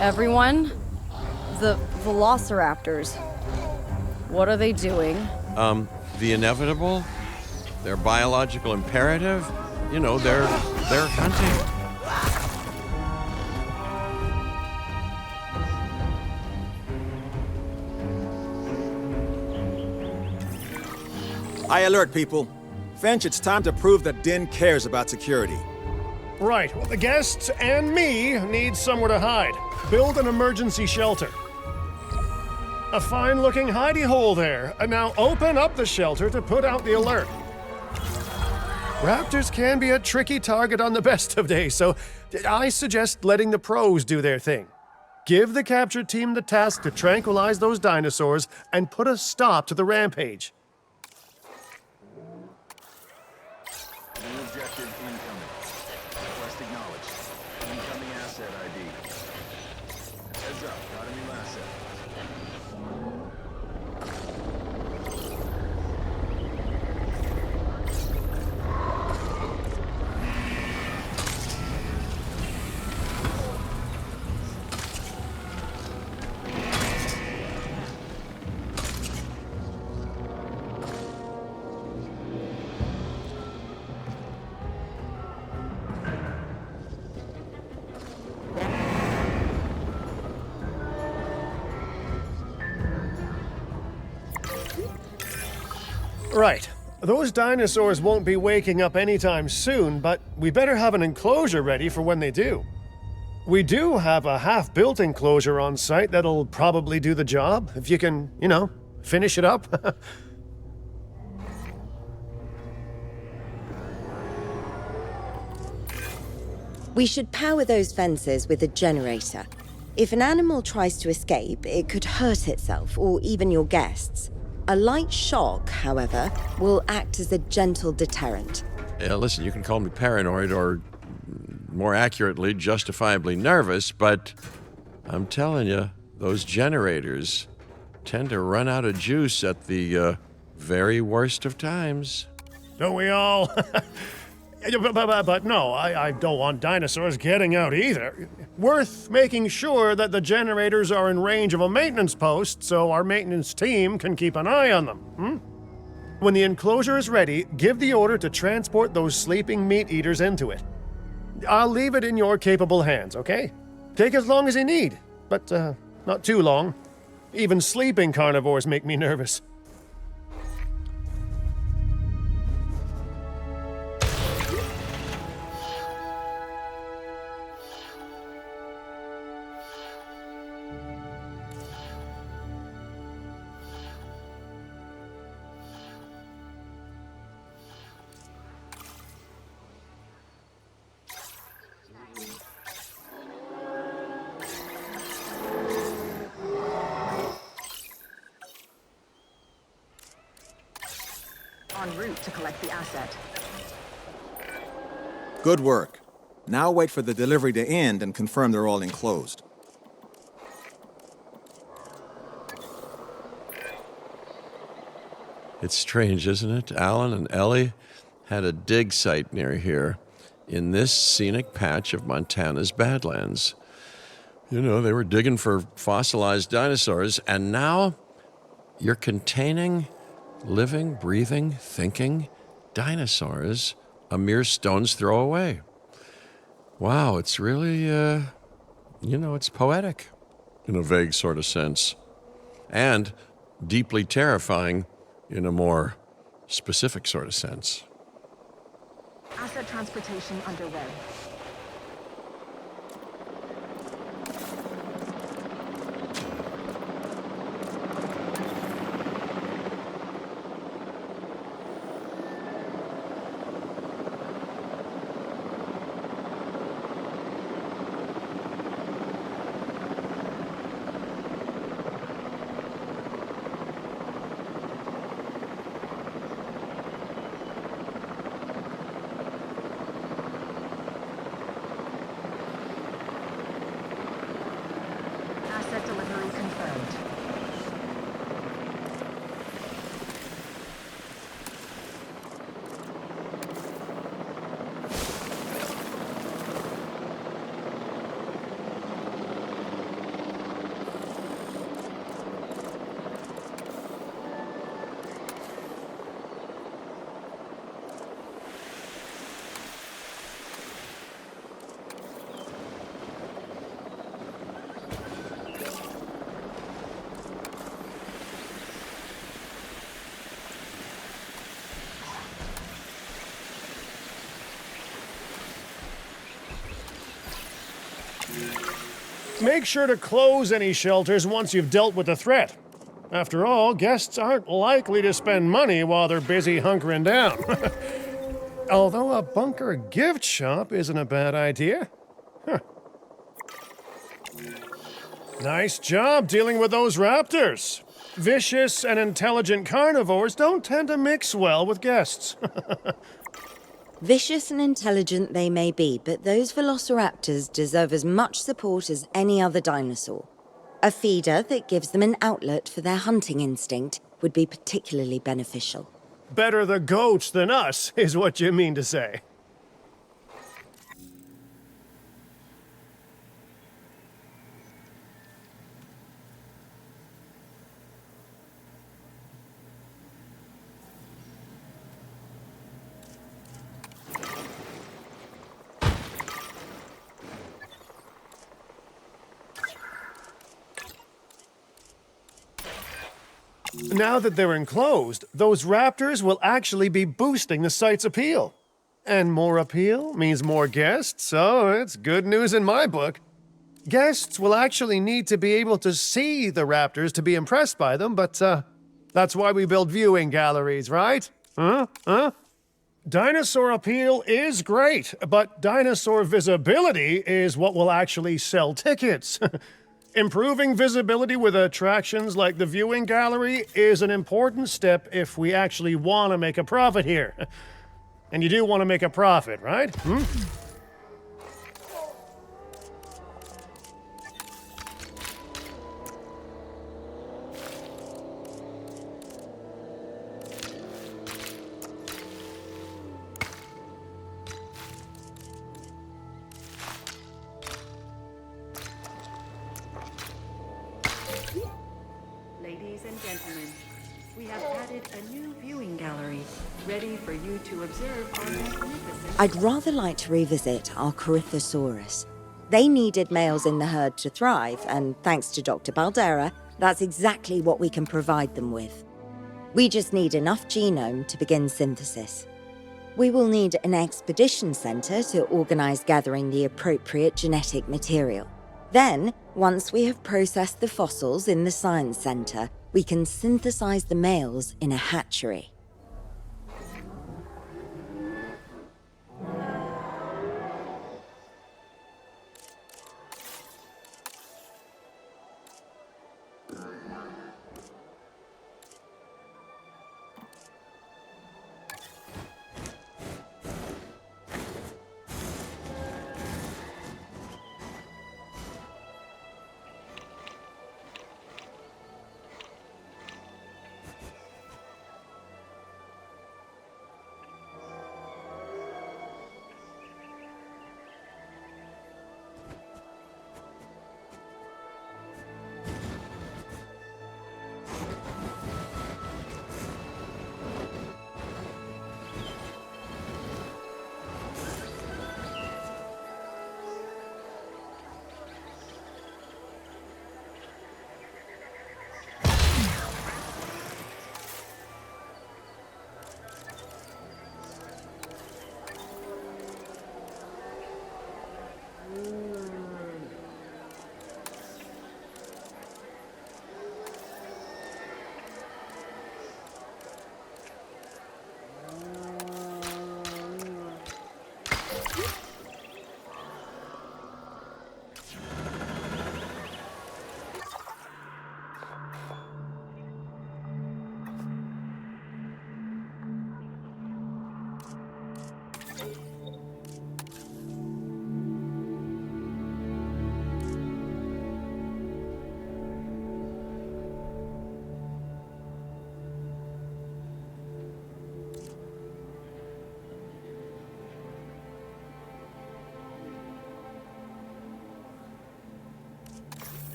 Everyone, the velociraptors. What are they doing? The inevitable, their biological imperative, they're hunting. High alert, people. Finch, it's time to prove that Din cares about security. Right, well, the guests and me need somewhere to hide. Build an emergency shelter. A fine-looking hidey hole there. And now open up the shelter to put out the alert. Raptors can be a tricky target on the best of days, so I suggest letting the pros do their thing. Give the capture team the task to tranquilize those dinosaurs and put a stop to the rampage. New objective incoming. Request acknowledged. Incoming asset ID. Heads up, got a new asset. Right. Those dinosaurs won't be waking up anytime soon, but we better have an enclosure ready for when they do. We do have a half-built enclosure on site that'll probably do the job, if you can, finish it up. We should power those fences with a generator. If an animal tries to escape, it could hurt itself or even your guests. A light shock, however, will act as a gentle deterrent. Yeah, listen, you can call me paranoid or, more accurately, justifiably nervous, but I'm telling you, those generators tend to run out of juice at the very worst of times. Don't we all? But no, I don't want dinosaurs getting out either. Worth making sure that the generators are in range of a maintenance post so our maintenance team can keep an eye on them. When the enclosure is ready, give the order to transport those sleeping meat eaters into it. I'll leave it in your capable hands, okay? Take as long as you need, but not too long. Even sleeping carnivores make me nervous. En route to collect the asset. Good work. Now wait for the delivery to end and confirm they're all enclosed. It's strange, isn't it? Alan and Ellie had a dig site near here in this scenic patch of Montana's Badlands. They were digging for fossilized dinosaurs, and now you're containing living, breathing, thinking dinosaurs a mere stone's throw away. Wow, it's really, it's poetic in a vague sort of sense, and deeply terrifying in a more specific sort of sense. Asset transportation underway. make sure to close any shelters once you've dealt with the threat. After all, guests aren't likely to spend money while they're busy hunkering down. Although a bunker gift shop isn't a bad idea. Huh. Nice job dealing with those raptors. Vicious and intelligent carnivores don't tend to mix well with guests. Vicious and intelligent they may be, but those velociraptors deserve as much support as any other dinosaur. A feeder that gives them an outlet for their hunting instinct would be particularly beneficial. Better the goats than us, is what you mean to say. Now that they're enclosed, those raptors will actually be boosting the site's appeal. And more appeal means more guests, so it's good news in my book. Guests will actually need to be able to see the raptors to be impressed by them, but that's why we build viewing galleries, right? Huh? Dinosaur appeal is great, but dinosaur visibility is what will actually sell tickets. Improving visibility with attractions like the viewing gallery is an important step if we actually want to make a profit here. And you do want to make a profit, right? Ladies and gentlemen, we have added a new viewing gallery, ready for you to observe our magnificent... I'd rather like to revisit our Corythosaurus. They needed males in the herd to thrive, and thanks to Dr. Baldera, that's exactly what we can provide them with. We just need enough genome to begin synthesis. We will need an expedition center to organize gathering the appropriate genetic material. Then, once we have processed the fossils in the science center, we can synthesize the males in a hatchery.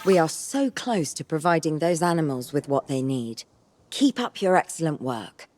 We are so close to providing those animals with what they need. Keep up your excellent work.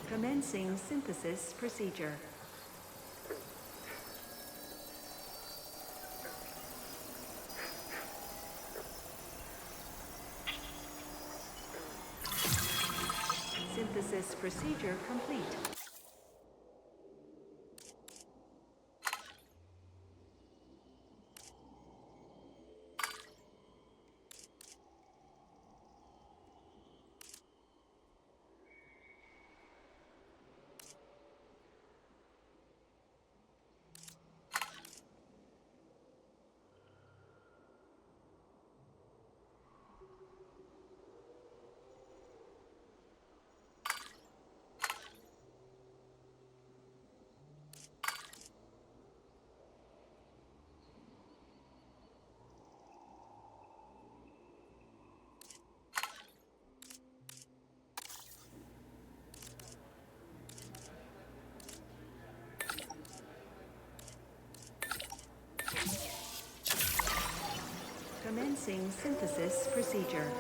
Commencing synthesis procedure. Synthesis procedure complete. Commencing synthesis procedure.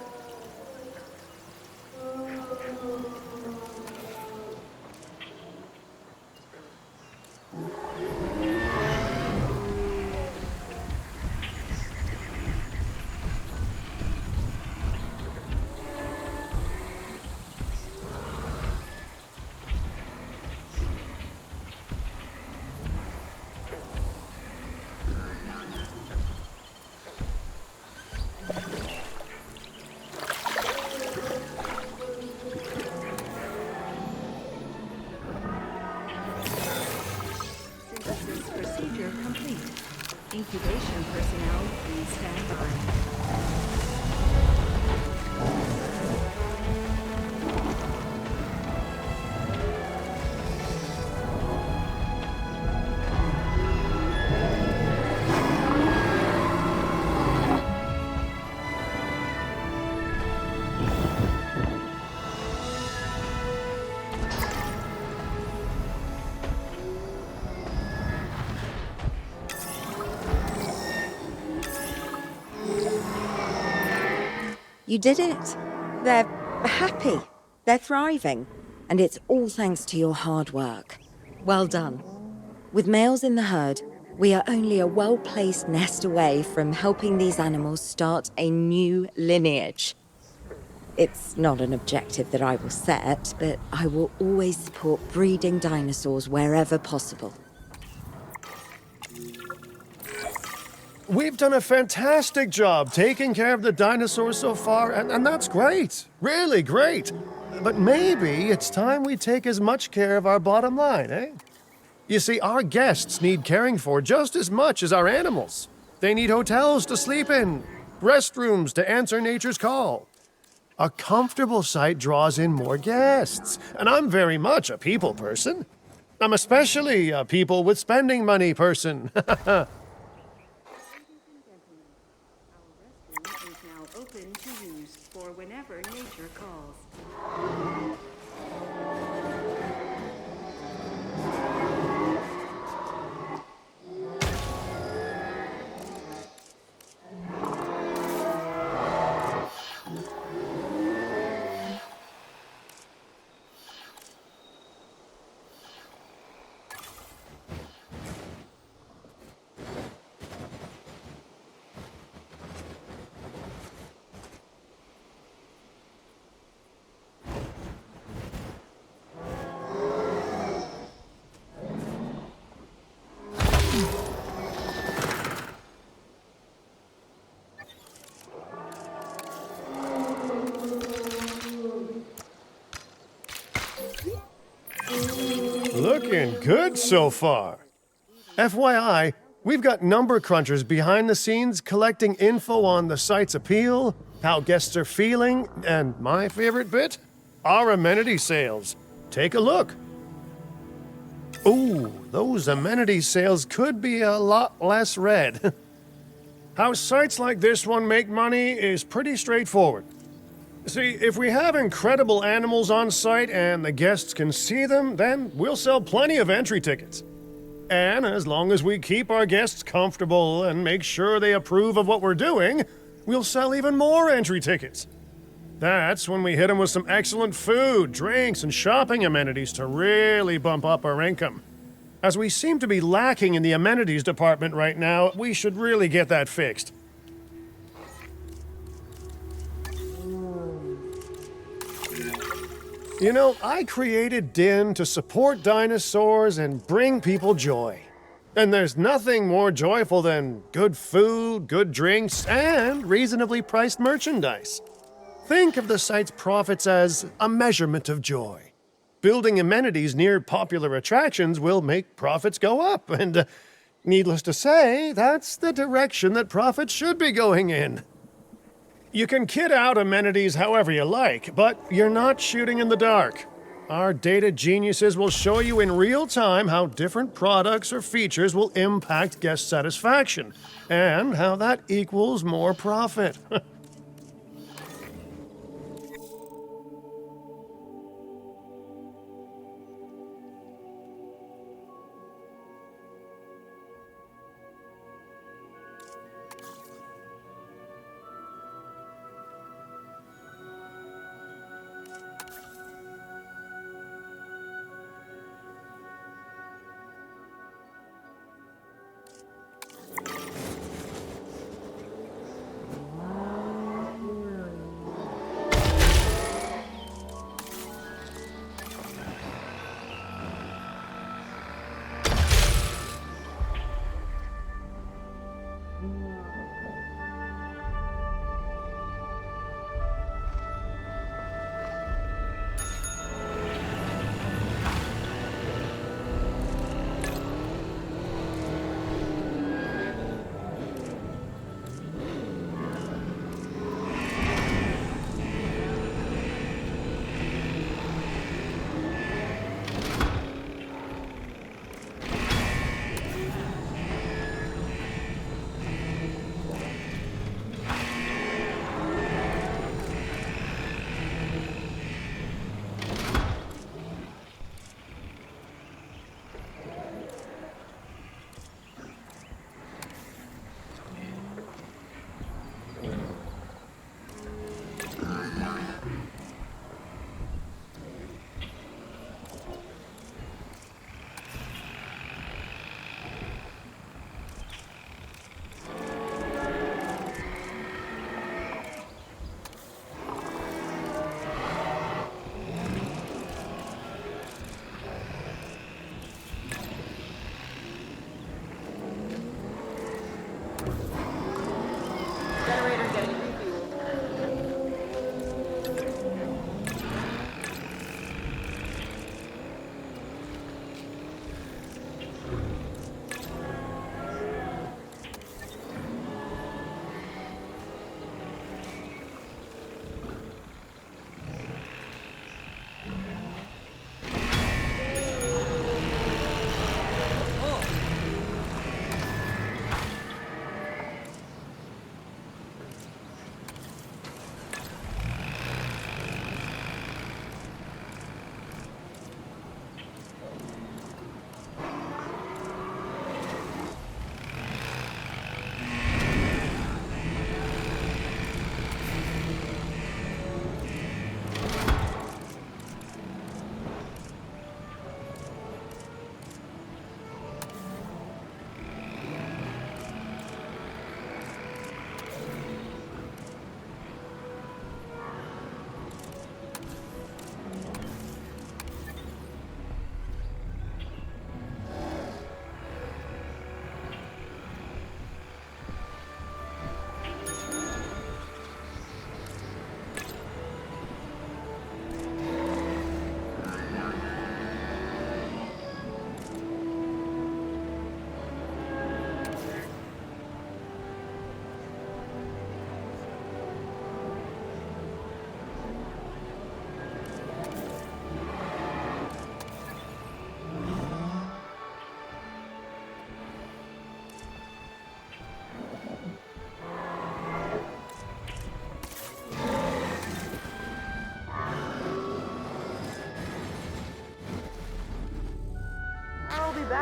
Synthesis procedure complete. Incubation personnel, please stand by. You did it. They're happy. They're thriving. And it's all thanks to your hard work. Well done. With males in the herd, we are only a well-placed nest away from helping these animals start a new lineage. It's not an objective that I will set, but I will always support breeding dinosaurs wherever possible. We've done a fantastic job taking care of the dinosaurs so far, and that's great. Really great. But maybe it's time we take as much care of our bottom line, eh? You see, our guests need caring for just as much as our animals. They need hotels to sleep in, restrooms to answer nature's call. A comfortable site draws in more guests, and I'm very much a people person. I'm especially a people with spending money person. Restroom is now open to use for whenever nature calls. Looking good so far. FYI, we've got number crunchers behind the scenes collecting info on the site's appeal, how guests are feeling, and my favorite bit, our amenity sales. Take a look. Ooh, those amenity sales could be a lot less red. How sites like this one make money is pretty straightforward. See, if we have incredible animals on site and the guests can see them, then we'll sell plenty of entry tickets. And as long as we keep our guests comfortable and make sure they approve of what we're doing, we'll sell even more entry tickets. That's when we hit them with some excellent food, drinks, and shopping amenities to really bump up our income. As we seem to be lacking in the amenities department right now, we should really get that fixed. You know, I created DIN to support dinosaurs and bring people joy. And there's nothing more joyful than good food, good drinks, and reasonably priced merchandise. Think of the site's profits as a measurement of joy. Building amenities near popular attractions will make profits go up, and needless to say, that's the direction that profits should be going in. You can kit out amenities however you like, but you're not shooting in the dark. Our data geniuses will show you in real time how different products or features will impact guest satisfaction, and how that equals more profit.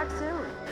back soon.